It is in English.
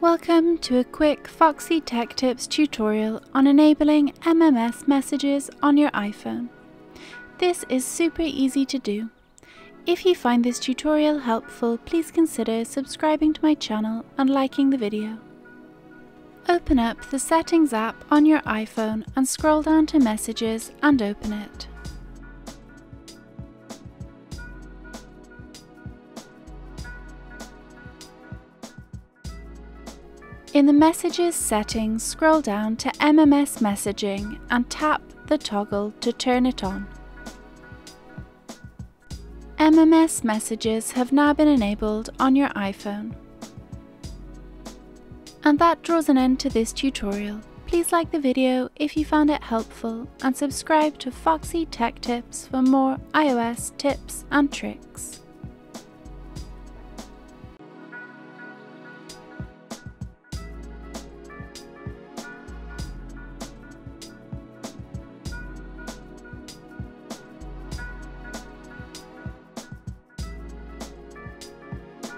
Welcome to a quick Foxy Tech Tips tutorial on enabling MMS messages on your iPhone. This is super easy to do. If you find this tutorial helpful, please consider subscribing to my channel and liking the video. Open up the Settings app on your iPhone and scroll down to Messages and open it. In the Messages settings, scroll down to MMS Messaging and tap the toggle to turn it on. MMS messages have now been enabled on your iPhone. And that draws an end to this tutorial. Please like the video if you found it helpful and subscribe to Foxy Tech Tips for more iOS tips and tricks.